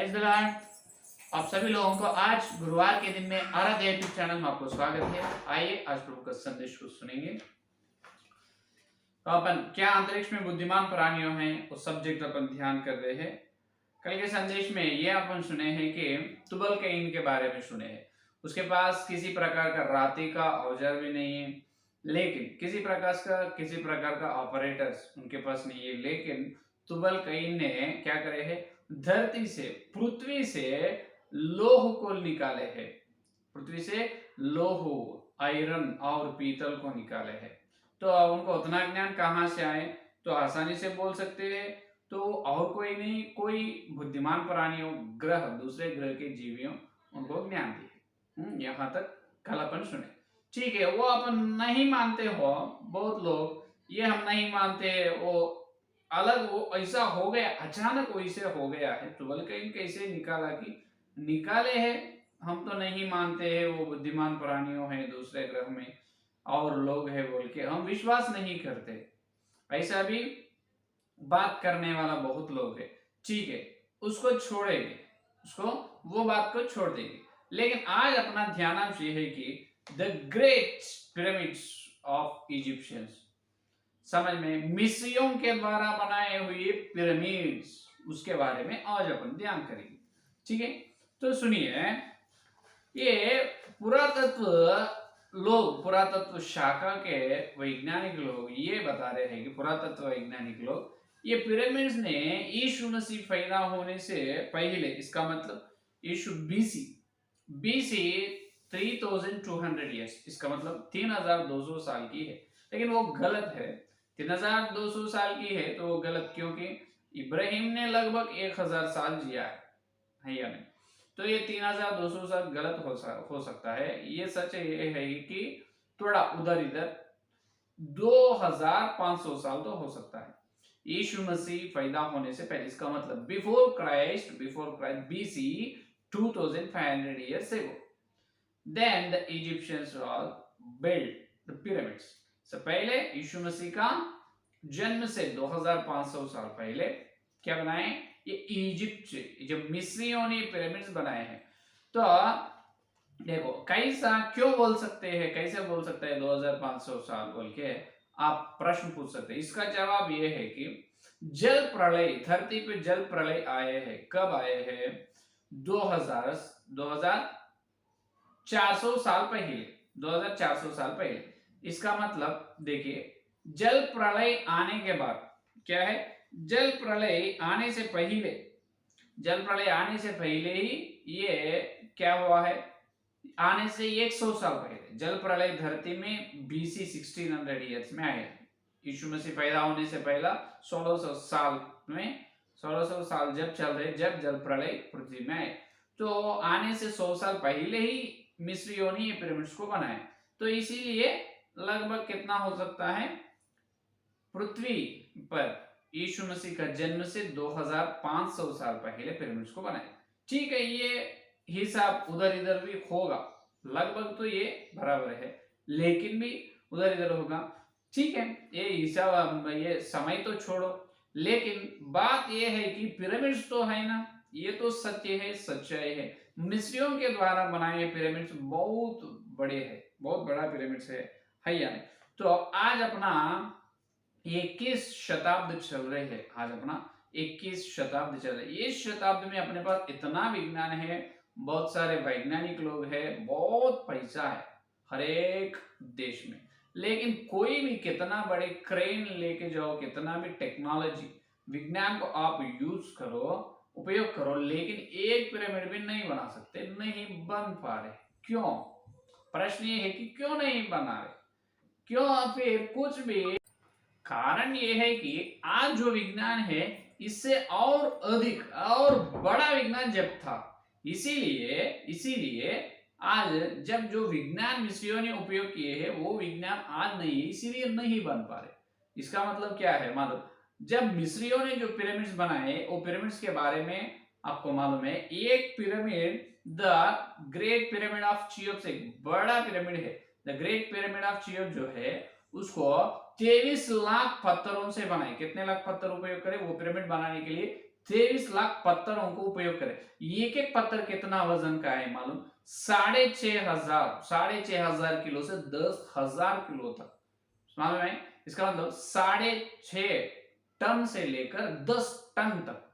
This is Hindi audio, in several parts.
Praise the Lord. आप सभी लोगों को आज गुरुवार के दिन में आराध्य यूट्यूब चैनल में आपको स्वागत है। आइए आज प्रभु का संदेश को सुनेंगे। तो अपन क्या अंतरिक्ष में बुद्धिमान प्राणियों हैं उस सब्जेक्ट अपन ध्यान कर रहे हैं। कल के संदेश में ये अपन सुने हैं कि तुबल कैन के बारे में सुने हैं। उसके पास किसी प्रकार का राति का औजार भी नहीं है, लेकिन किसी प्रकार का ऑपरेटर्स उनके पास नहीं है। लेकिन तुबल कैन ने क्या करे है, धरती से पृथ्वी से लोह को निकाले है, पृथ्वी से लोह आयरन और पीतल को निकाले है। तो उनको उतना ज्ञान कहाँ से आए, तो आसानी से बोल सकते हैं। तो और कोई नहीं, कोई बुद्धिमान प्राणियों ग्रह दूसरे ग्रह के जीवियों उनको ज्ञान दिए। यहाँ तक कल अपन सुने, ठीक है। वो अपन नहीं मानते हो, बहुत लोग ये हम नहीं मानते, वो अलग, वो ऐसा हो गया, अचानक वैसे हो गया है। तुबल कैन कैसे निकाला कि निकाले हैं, हम तो नहीं मानते हैं वो बुद्धिमान प्राणियों हैं दूसरे ग्रह में और लोग हैं बोल के हम विश्वास नहीं करते। ऐसा भी बात करने वाला बहुत लोग है, ठीक है, उसको छोड़ेंगे, उसको वो बात को छोड़ देंगे। लेकिन आज अपना ध्यानांश ये है कि the great pyramids of Egyptians, समझ में, मिस्रियों के द्वारा बनाए हुए पिरामिड्स, उसके बारे में आज अपन ध्यान करेंगे, ठीक है। तो सुनिए, ये पुरातत्व शाखा के वैज्ञानिक लोग ये बता रहे हैं कि पुरातत्व वैज्ञानिक लोग ये पिरामिड्स ने यीशु मसीह पैदा होने से पहले, इसका मतलब यीशु बीसी 3200 ईयर्स, इसका मतलब 3200 साल की है। लेकिन वो गलत है, 3200 साल की है तो वो गलत, क्योंकि इब्राहिम ने लगभग 1000 साल जिया है या नहीं। तो ये 3200 साल गलत हो सकता है। ये सच ये है कि थोड़ा उधर इधर 2500 साल तो हो सकता है यीशु मसीह पैदा होने से पहले, इसका मतलब before Christ BC 2500 years ago. Then the Egyptians built the pyramids. So पहले यीशु मसीह का जन्म से 2500 साल पहले क्या बनाए, ये इजिप्ट से, जब मिस्रियों ने पिरामिड्स बनाए हैं। तो देखो कैसा, क्यों बोल सकते हैं, कैसे बोल सकते हैं 2500 साल बोल के आप प्रश्न पूछ सकते हैं। इसका जवाब ये है कि जल प्रलय, धरती पे जल प्रलय आए हैं। कब आए हैं? 2400 साल पहले, 2400 साल पहले। इसका मतलब देखिए, जल प्रलय आने के बाद क्या है, जल प्रलय आने से पहले ही ये क्या हुआ है, आने से 100 साल पहले जल प्रलय धरती में बीसी 1600 ईयर्स में आया। यीशु मसीह पैदा होने से पहला 1600 साल में, 1600 साल जब चल रहे, जब जल प्रलय पृथ्वी में आए, तो आने से 100 साल पहले ही मिस्रियों ने ये पिरामिड्स को बनाया। तो इसीलिए लगभग कितना हो सकता है, पृथ्वी पर यीशु मसीह का जन्म से 2500 साल पहले पिरामिड्स को बनाया। ठीक है, ये हिसाब उधर इधर भी होगा, लगभग तो ये बराबर है, लेकिन भी उधर इधर होगा, ठीक है। ये हिसाब, ये समय तो छोड़ो, लेकिन बात ये है कि पिरामिड्स तो है ना, ये तो सत्य है, सच्चाई है। मिस्रियों के द्वारा बनाए पिरामिड्स बहुत बड़े हैं, बहुत बड़ा पिरामिड्स है या नहीं। तो आज अपना 21 शताब्दी चल रहे हैं, आज अपना 21 शताब्दी चल रही है। इस शताब्दी में अपने पास इतना विज्ञान है, बहुत सारे वैज्ञानिक लोग हैं, बहुत पैसा है हर एक देश में, लेकिन कोई भी कितना बड़े क्रेन लेके जाओ, कितना भी टेक्नोलॉजी विज्ञान को आप यूज करो, उपयोग करो, लेकिन एक पिरामिड भी नहीं बना सकते, नहीं बन पा रहे। क्यों? प्रश्न ये है कि क्यों नहीं बना रहे, क्यों? फिर कुछ भी कारण ये है कि आज जो विज्ञान है इससे और अधिक और बड़ा विज्ञान जब था, इसीलिए आज जब जो विज्ञान मिस्रियों ने उपयोग किए हैं वो विज्ञान आज नहीं है, इसीलिए नहीं बन पा रहे। इसका मतलब क्या है, मालूम? जब मिस्रियों ने जो पिरामिड्स बनाए, वो पिरामिड्स के बारे में आपको मालूम है, एक pyramid the great pyramid of CHEOPS, एक बड़ा पिरामिड है। The great pyramid of CHEOPS जो है उसको 23 लाख पत्थरों से बनाए। कितने लाख पत्थर उपयोग करे वो पिरामिड बनाने के लिए? 23 लाख पत्थरों को उपयोग करे। एक एक पत्थर कितना वजन का है मालूम? 6,500 किलो से 10,000 किलो तक। मालूम है? इसका मतलब 6.5 टन से लेकर 10 टन तक,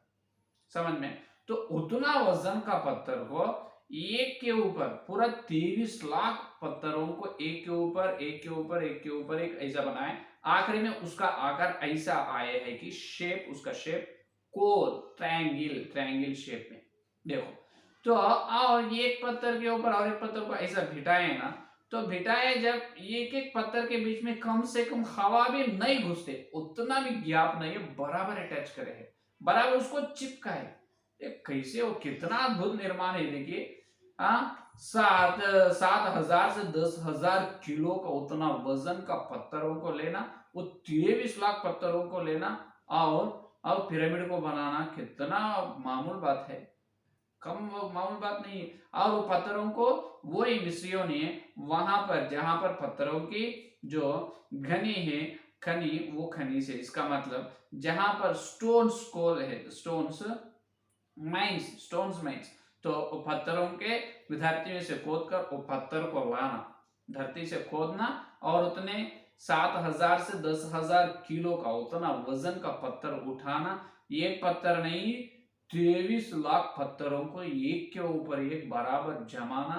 समझ में? तो उतना वजन का पत्थर को एक के ऊपर पूरा 23 लाख पत्थरों को एक के ऊपर एक के ऊपर एक के ऊपर एक ऐसा बनाए। आखिरी में उसका आकार ऐसा आया है कि शेप, उसका शेप कोर ट्रायंगल शेप में। देखो तो और एक पत्थर के ऊपर और एक पत्थर को ऐसा भिटाए ना, तो भिटाए जब एक एक पत्थर के बीच में कम से कम हवा भी नहीं घुसते, उतना भी गैप नहीं है, बराबर अटैच करे है, बराबर उसको चिपका है। कैसे वो कितना अद्भुत निर्माण है देखिए। हाँ, 7,000 से 10,000 किलो का उतना वजन का पत्थरों को लेना, वो 23 लाख पत्थरों को लेना और पिरामिड को बनाना कितना मामूल बात है, कम मामूल बात नहीं है। और वो पत्थरों को वही मिस्रियों ने वहां पर जहां पर पत्थरों की जो घनी है, खनी, वो खनी से, इसका मतलब जहां पर स्टोन्स को है, स्टोन्स माइंस, तो पत्थरों के धरती में से खोद कर वो पत्थर को लाना, धरती से खोदना और उतने 7,000 से 10,000 किलो का उतना वजन का पत्थर उठाना। एक पत्थर नहीं, 23 लाख पत्थरों को एक के ऊपर एक बराबर जमाना।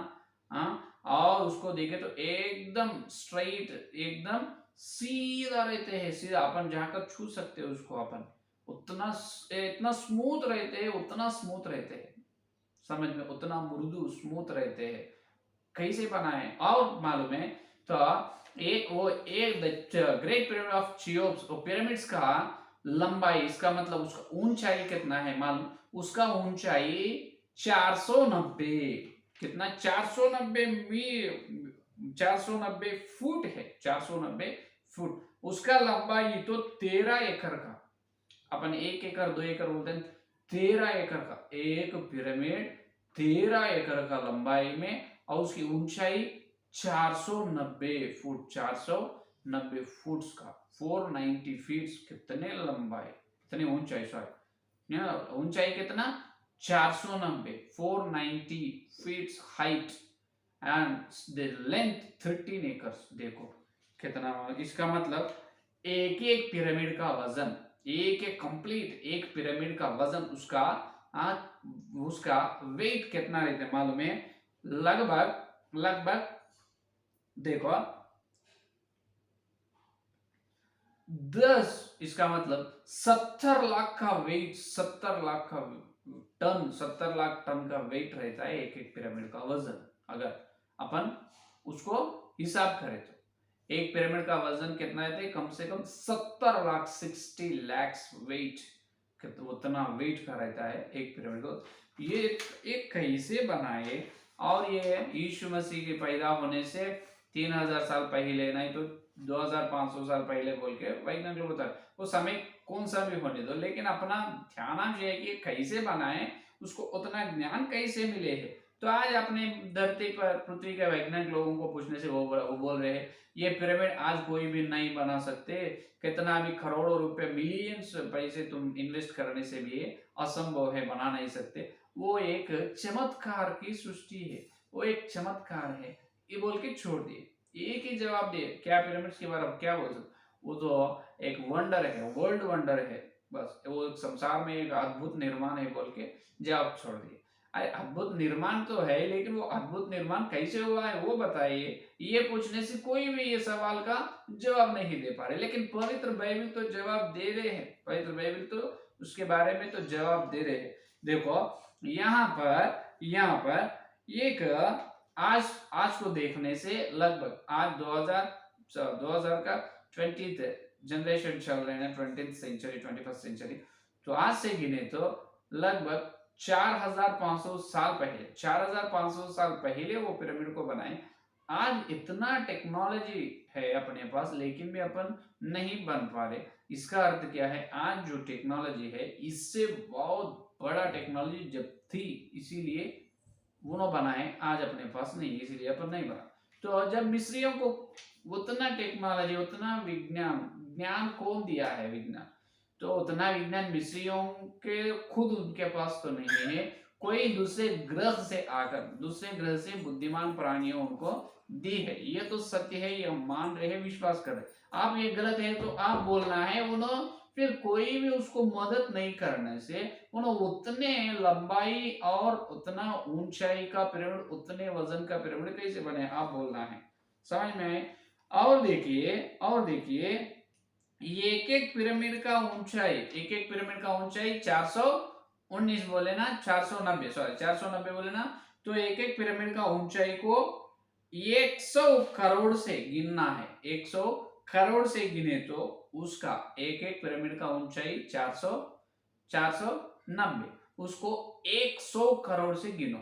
और उसको देखे तो एकदम स्ट्रेट, एकदम सीधा रहते हैं, सीधा अपन जाकर छू सकते हैं उसको, अपन उतना इतना स्मूथ रहते हैं, उतना स्मूथ रहते हैं, समझ में? उतना मृदु स्मूथ रहते हैं। कैसे बनाए और मालूम है? तो एक great pyramid of CHEOPS, pyramids का लंबाई, इसका मतलब उसका ऊंचाई कितना है मालूम? उसका ऊंचाई 490, कितना? 490 फुट है, 490 फुट। उसका लंबाई तो 13 एकड़ का, अपन 1 एकड़ 2 एकड़ बोलते हैं, 13 एकड़ का एक पिरामिड, 13 एकड़ का लंबाई में, और उसकी ऊंचाई 490 फुट, 490 फुट का 490 फीट, कितने लंबाई, कितनी ऊंचाई, सॉरी ऊंचाई कितना? 490, 490 feet height and the length 13 acres. देखो कितना, इसका मतलब एक एक पिरामिड का वजन, एक एक कंप्लीट एक पिरामिड का वजन, उसका वेट कितना रहता है मालूम है? लगभग देखो 10, इसका मतलब 70 लाख का वेट, 70 लाख का टन, 70 लाख टन का वेट रहता है एक एक पिरामिड का वजन। अगर अपन उसको हिसाब करें तो एक पिरामिड का वजन कितना रहता है? कम से कम 70 लाख, 60 लैक्स वेट, उतना वेट का रहता है एक पिरामिड को। ये एक कैसे बनाए? और ये यीशु मसीह के पैदा होने से 3,000 साल पहले, नहीं तो 2,500 साल पहले बोल के वैज्ञानिक लोग बताए, वो समय कौन सा भी होने दो, लेकिन अपना ध्यान जो है कि कैसे बनाए, उसको उतना ज्ञान कैसे मिले है। तो आज अपने धरती पर पृथ्वी के वैज्ञानिक लोगों को पूछने से वो बोल रहे हैं ये पिरामिड आज कोई भी नहीं बना सकते, कितना भी करोड़ों रुपए, मिलियंस पैसे तुम इन्वेस्ट करने से भी असंभव है, बना नहीं सकते। वो एक चमत्कार की सृष्टि है, वो एक चमत्कार है, ये बोल के छोड़ दिए। एक ही जवाब दिए, क्या पिरामिड्स के बारे में क्या बोल सकते? वो तो एक वंडर है, वर्ल्ड वंडर है, बस वो संसार में एक अद्भुत निर्माण है बोल के जवाब छोड़ दिए। अरे अद्भुत निर्माण तो है, लेकिन वो अद्भुत निर्माण कैसे हुआ है वो बताइए, ये पूछने से कोई भी ये सवाल का जवाब नहीं दे पा रहे। लेकिन पवित्र बाइबल तो जवाब दे रहे हैं, पवित्र बाइबल तो उसके बारे में तो जवाब दे रहे हैं। देखो यहाँ पर एक आज को देखने से लगभग आज 2000 का 20th जनरेशन चल रहे हैं, 20th सेंचुरी, 21st सेंचुरी, तो आज से गिने तो लगभग 4,500 साल पहले, 4,500 साल पहले वो पिरामिड को बनाए। आज इतना टेक्नोलॉजी है अपने पास, लेकिन भी अपन नहीं बन पा रहे। इसका अर्थ क्या है? आज जो टेक्नोलॉजी है इससे बहुत बड़ा टेक्नोलॉजी जब थी, इसीलिए वो बनाए, आज अपने पास नहीं, इसीलिए अपन नहीं बना। तो जब मिस्रियों को उतना टेक्नोलॉजी, उतना विज्ञान, ज्ञान कौन दिया है? विज्ञान तो उतना विज्ञान मिस्रियों के खुद उनके पास तो नहीं है, कोई दूसरे ग्रह से आकर, दूसरे ग्रह से बुद्धिमान प्राणियों उनको दी है। ये तो सत्य है, ये मान रहे हैं, विश्वास कर रहे। आप ये गलत है तो आप बोलना है उन्होंने, फिर कोई भी उसको मदद नहीं करने से उन्होंने उतने लंबाई और उतना ऊंचाई का पिरामिड, उतने वजन का पिरामिड कैसे बने, आप बोलना है। समझ में आए? और देखिए एक एक पिरामिड का ऊंचाई, एक एक पिरामिड का ऊंचाई 419 बोले ना, 490, सॉरी 490 बोले ना, तो एक एक पिरामिड का ऊंचाई को 100 करोड़ से गिनना है। 100 करोड़ से गिने तो उसका एक एक पिरामिड का ऊंचाई 490, उसको 100 करोड़ से गिनो।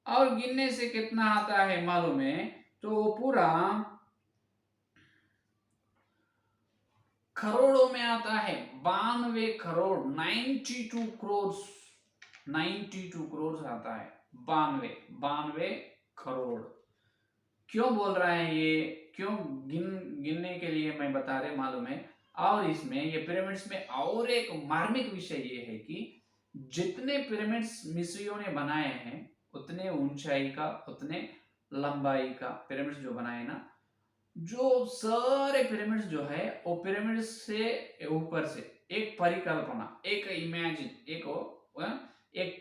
और गिनने से कितना आता है मालूम है? तो पूरा करोड़ों में आता है, 92 करोड़, 92 करोड़, 92 करोड़ आता है। 92 करोड़। क्यों बोल रहा है ये, क्यों गिनने के लिए मैं बता रहे मालूम है? और इसमें ये पिरामिड्स में और एक मार्मिक विषय ये है कि जितने पिरामिड्स मिस्रियों ने बनाए हैं उतने ऊंचाई का, उतने लंबाई का पिरामिड्स जो बनाए ना, जो सारे पिरामिड्स जो है वो पिरामिड से ऊपर से एक परिकल्पना, एक इमेजिन, एक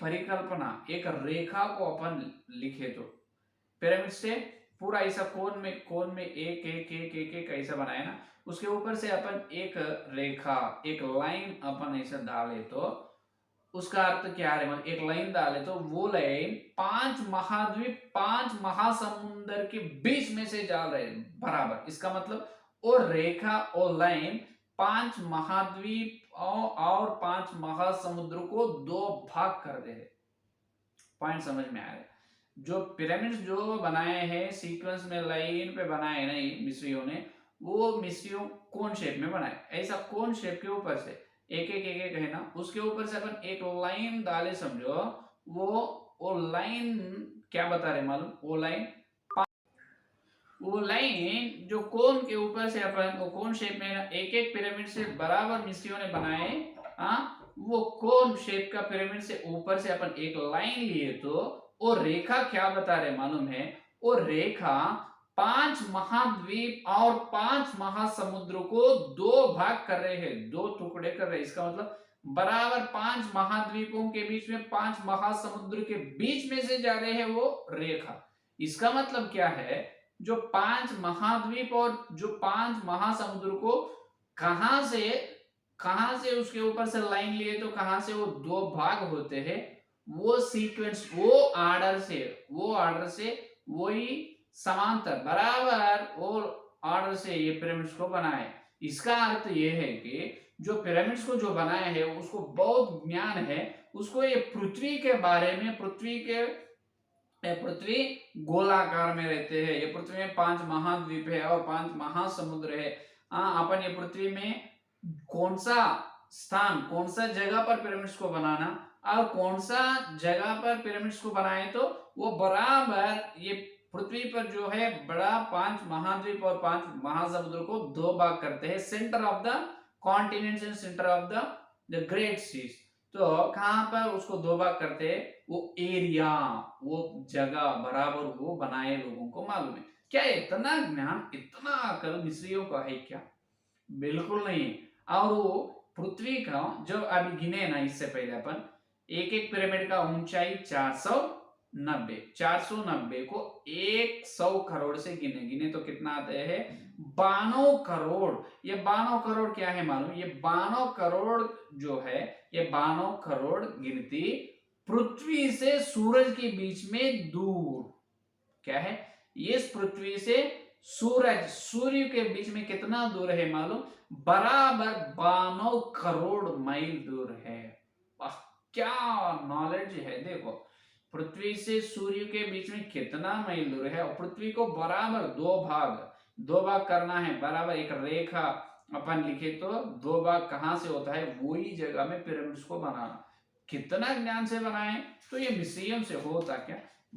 परिकल्पना, एक रेखा को अपन लिखे तो पिरामिड से पूरा ऐसा कोन में एक एक एक एक एक ऐसा बनाया ना, उसके ऊपर से अपन एक रेखा, एक लाइन अपन ऐसा डाले तो उसका अर्थ क्या है? एक लाइन डाले तो वो लाइन 5 महाद्वीप, 5 महासमुंदर के बीच में से जा रहे बराबर। इसका मतलब और रेखा और लाइन 5 महाद्वीप और 5 महासमुद्र को 2 भाग कर दे रहे। पॉइंट समझ में आ रहा है? जो पिरामिड्स जो बनाए हैं सीक्वेंस में लाइन पे बनाए नहीं मिस्रियों ने, वो मिस्रियों कौन शेप में बनाए? ऐसा कौन शेप के ऊपर से एक एक एक एक है ना, उसके ऊपर से अपन एक लाइन डाले समझो, वो लाइन क्या बता रहे मालूम? वो लाइन जो कोन के ऊपर से अपन, वो कोन शेप में एक एक पिरामिड से बराबर मिस्रियों ने बनाए, वो कोन शेप का पिरामिड से ऊपर से अपन एक लाइन लिए तो वो रेखा क्या बता रहे मालूम है? वो रेखा 5 महाद्वीप और 5 महासमुद्र को 2 भाग कर रहे हैं, 2 टुकड़े कर रहे हैं। इसका मतलब बराबर 5 महाद्वीपों के बीच में, 5 महासमुद्र के बीच में से जा रहे हैं वो रेखा। इसका मतलब क्या है? जो 5 महाद्वीप और जो 5 महासमुद्र को कहां से उसके ऊपर से लाइन लिए तो कहां से वो 2 भाग होते हैं, वो सीक्वेंस, वो ऑर्डर से वही समांतर बराबर वो ऑर्डर से ये पिरामिड्स को बनाए। इसका अर्थ ये है कि जो पिरामिड्स को जो बनाए हैं उसको बहुत ज्ञान है, उसको ये पृथ्वी के बारे में, पृथ्वी गोलाकार में रहते हैं, ये पृथ्वी में 5 महाद्वीप है और 5 महासमुद्र है। अपन ये पृथ्वी में कौन सा स्थान, कौन सा जगह पर पिरामिड्स को बनाना और कौन सा जगह पर पिरामिड्स को बनाए तो वो बराबर ये पृथ्वी पर जो है बड़ा 5 महाद्वीप और 5 महासमुद्र को 2 भाग करते हैं, centre of the continents and centre of the great seas. तो कहां पर उसको 2 भाग करते हैं? वो एरिया, वो जगह बराबर वो बनाए लोगों को मालूम है। क्या इतना ज्ञान, इतना अकल मिस्रियों का है क्या? बिल्कुल नहीं। और वो पृथ्वी का जो अभी गिने ना इससे पहले अपन, एक एक पिरामिड का ऊंचाई 490 को 100 करोड़ से गिने तो कितना आता है? 92 करोड़। ये 92 करोड़ क्या है मालूम? ये 92 करोड़ जो है, ये 92 करोड़ गिनती पृथ्वी से सूरज के बीच में दूर क्या है? इस पृथ्वी से सूर्य के बीच में कितना दूर है मालूम? बराबर 92 करोड़ माइल दूर है। क्या नॉलेज है! देखो पृथ्वी से सूर्य के बीच में कितना माइल दूर है, और पृथ्वी को बराबर 2 भाग करना है, बराबर एक रेखा अपन लिखे तो 2 भाग कहां से होता है? वही जगह में पिरामिड्स को बनाना। कितना ज्ञान से बनाए! तो ये मिस्रियों से होता क्या?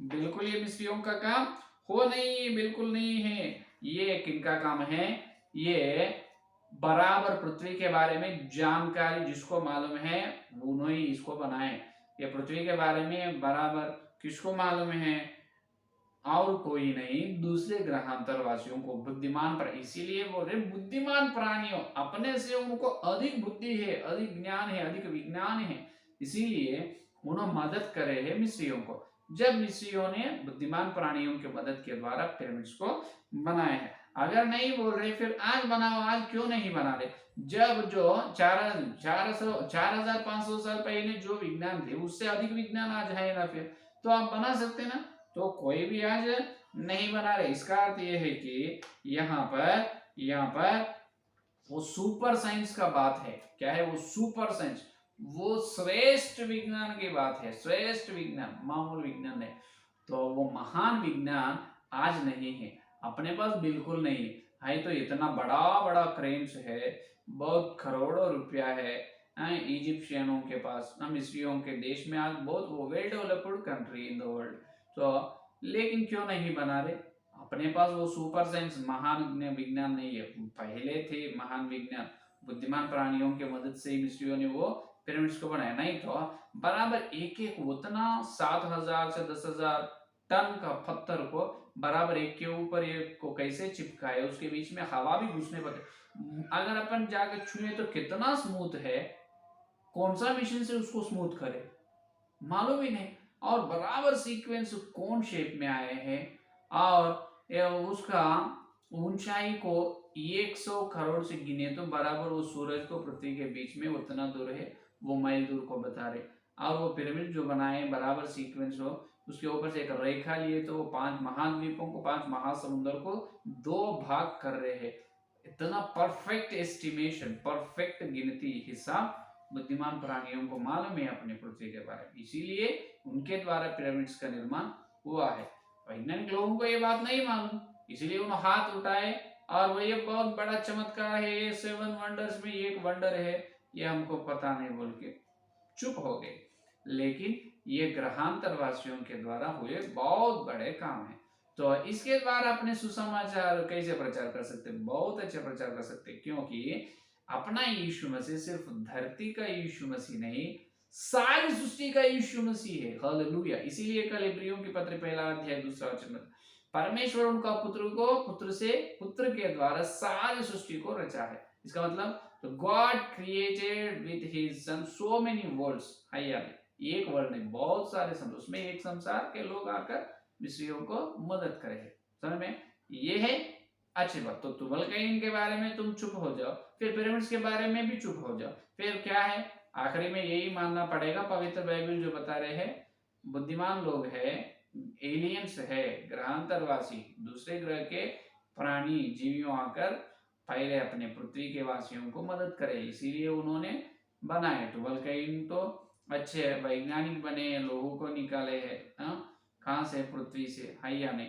बिल्कुल ये मिस्रियों का काम हो नहीं, बिल्कुल नहीं है। ये किनका काम है? ये बराबर पृथ्वी के बारे में जानकारी जिसको मालूम है उन्होंने ही इसको बनाए। ये पृथ्वी के बारे में बराबर किसको मालूम है? और कोई नहीं, दूसरे ग्रहांतर वासियों को, बुद्धिमान पर। इसीलिए बोल रहे बुद्धिमान प्राणियों, अपने से उनको अधिक बुद्धि है, अधिक ज्ञान है, अधिक विज्ञान है, इसीलिए उन्होंने मदद करे है मिस्रियों को। जब मिस्रियों ने बुद्धिमान प्राणियों की मदद के द्वारा पिरामिड्स को बनाए हैं। अगर नहीं बोल रहे फिर आज बनाओ, आज क्यों नहीं बना रहे? जब जो 4500 साल पहले जो विज्ञान थे उससे अधिक विज्ञान आज है ना, फिर तो आप बना सकते ना। तो कोई भी आज नहीं बना रहे। इसका अर्थ यह है कि यहाँ पर वो सुपर साइंस का बात है। क्या है वो? सुपर साइंस, वो श्रेष्ठ विज्ञान की बात है। श्रेष्ठ विज्ञान, मामूल विज्ञान है। तो वो महान विज्ञान आज नहीं है, अपने पास बिल्कुल नहीं है। तो इतना बड़ा बड़ा क्रेन्स है, बहुत करोड़ों रुपया है इजिप्शियनों के पास, मिस्रियों के देश में आज बहुत वो well developed country in the world. तो लेकिन क्यों नहीं बना रहे? अपने पास वो सुपर साइंस महान विज्ञान नहीं है। पहले थे महान विज्ञान, बुद्धिमान प्राणियों की मदद से ही मिस्रियों ने वो पिरामिड्स को बनाया। नहीं तो बराबर एक एक उतना 7000 से 10,000 टन का पत्थर को बराबर एक के ऊपर एक को कैसे चिपकाए, उसके बीच में हवा भी घुसने पड़े। अगर अपन जाकर छुए तो कितना स्मूथ है, कौन सा मशीन से उसको स्मूथ करे मालूम ही नहीं। और बराबर सीक्वेंस कौन शेप में आए हैं, और उसका ऊंचाई को 100 करोड़ से गिने तो बराबर वो सूरज को पृथ्वी के बीच में उतना दूर है, वो माइल दूर को बता रहे। और वो पिरामिड जो बनाए बराबर सीक्वेंस हो, उसके ऊपर से एक रेखा लिए तो वो 5 महाद्वीपों को, 5 महासमुद्र को 2 भाग कर रहे हैं। इतना परफेक्ट एस्टिमेशन, परफेक्ट गिनती, हिसाब बुद्धिमान प्राणियों को मालूम है अपने पृथ्वी के बारे में, इसीलिए उनके द्वारा पिरामिड्स का निर्माण हुआ है। वैज्ञानिक लोगों को ये बात नहीं मालूम, इसलिए उन्होंने हाथ उठाए और वो ये बहुत बड़ा चमत्कार है, ये 7 वंडर्स में एक वंडर है, ये हमको पता नहीं बोल के चुप हो गए। लेकिन ये ग्रहांतर वासियों के द्वारा हुए बहुत बड़े काम है। तो इसके द्वारा अपने सुसमाचार कैसे प्रचार कर सकते? बहुत अच्छा प्रचार कर सकते, क्योंकि अपना यीशु मसीह सिर्फ धरती का यीशु मसीह नहीं, सारी सृष्टि का यीशु मसीह है। हालेलुया। इसीलिए कल इब्रियों के पत्र 1 अध्याय 2 वचन में परमेश्वर उनका पुत्र के द्वारा सारी सृष्टि को रचा है। इसका मतलब तो God created with his son so many world's. एक वर्ल्ड नहीं, बहुत सारे संसार, उसमें एक संसार के लोग आकर मिस्रियों को मदद करे। समझ में? ये है अच्छी बात। तो तुबल कैन के बारे में तुम चुप हो जाओ, फिर पिरामिड्स के बारे में भी चुप हो जाओ, फिर क्या है? आखिरी में यही मानना पड़ेगा, पवित्र बाइबल जो बता रहे हैं बुद्धिमान लोग है, एलियंस है, ग्रहांतरवासी, दूसरे ग्रह के प्राणी जीवियों आकर पहले अपने पृथ्वी के वासियों को मदद करे, इसीलिए उन्होंने बनाए। तुबल कैन तो अच्छे वैज्ञानिक बने, लोगों को निकाले है कहाँ से? पृथ्वी से। हैया ने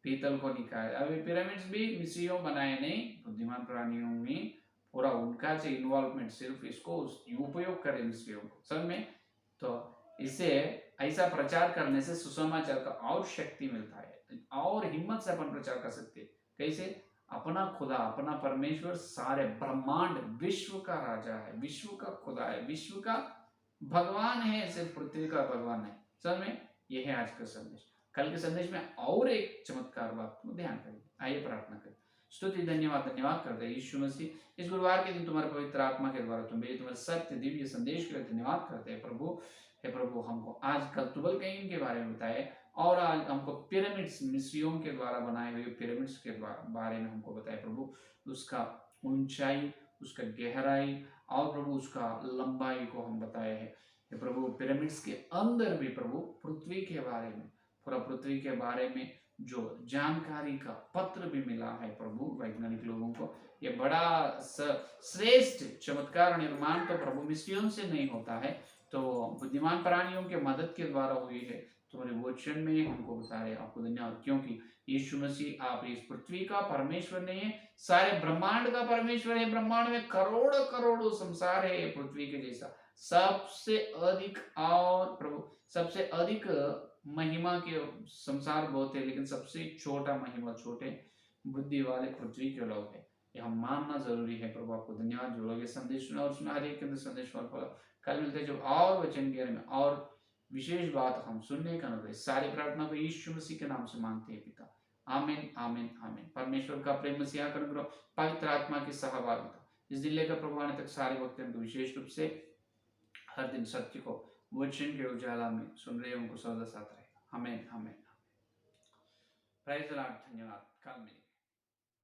पीतल को निकाले। अभी पिरामिड्स भी मिस्रियों बनाए नहीं, बुद्धिमान प्राणियों में पूरा उनका से इन्वॉल्वमेंट, सिर्फ इसको उपयोग करें मिस्रियों को। समझ में? तो इससे ऐसा प्रचार करने से सुसमाचार का और शक्ति मिलता है, और हिम्मत से अपन प्रचार कर सकते हैं। कैसे? अपना खुदा, अपना परमेश्वर सारे ब्रह्मांड, विश्व का राजा है, विश्व का खुदा है, विश्व का भगवान है, सिर्फ पृथ्वी का भगवान है। समझ में? यह है आज का संदेश। कल के संदेश में और एक चमत्कार बात को ध्यान करें। आइए प्रार्थना करें। स्तुति धन्यवाद करते हैं यीशु मसीह, इस गुरुवार के दिन तुम्हारे पवित्र आत्मा के द्वारा तुम भेजे तुम्हारे सत्य दिव्य संदेश के लिए धन्यवाद करते हैं प्रभु। हे प्रभु, हमको आज कल तुबल कैन के बारे में बताए, और आज हमको पिरामिड्स, मिस्रियों के द्वारा बनाए हुए पिरामिड्स के बारे में हमको बताए प्रभु। उसका ऊंचाई, उसका गहराई और प्रभु उसका लंबाई को हम बताए हैं। प्रभु पिरामिड्स के अंदर भी प्रभु पृथ्वी के बारे में, पूरा पृथ्वी के बारे में जो जानकारी का पत्र भी मिला है प्रभु वैज्ञानिक लोगों को। ये बड़ा श्रेष्ठ चमत्कार निर्माण तो प्रभु मिस्रियों से नहीं होता है, तो बुद्धिमान प्राणियों के मदद के द्वारा हुई है। तुम्हारे वचन में हमको बता रहे, आपको धन्यवाद, क्योंकि यीशु मसीह आप इस पृथ्वी का परमेश्वर नहीं है, सारे ब्रह्मांड का परमेश्वर है। ब्रह्मांड में करोड़ों करोड़ों संसार है पृथ्वी के जैसा, सबसे अधिक, और प्रभु सबसे अधिक महिमा के संसार बहुत है, लेकिन सबसे छोटा महिमा, छोटे बुद्धि वाले पृथ्वी के लोग हैं। ये हम मानना जरूरी है। प्रभु आपको धन्यवाद। जो लोग ये संदेश सुना और सुना हर एक के अंदर संदेश फॉलो। कल मिलते हैं जब और वचन के बारे में और विशेष बात हम सुनने का अनुभव। सारी प्रार्थना को यीशु मसीह के नाम से मांगते हैं पिता, आमीन आमीन आमीन। परमेश्वर का प्रेम, मसीहा का अनुग्रह, पवित्र आत्मा की सहभागिता इस दिन लेकर प्रभु आने तक सारे भक्तों को विशेष रूप से हर दिन सत्य को वचन के उजाला में सुन रहे उनको सदा साथ रहेगा। आमीन आमीन। Praise the Lord. धन्यवाद। कल मिलेंगे।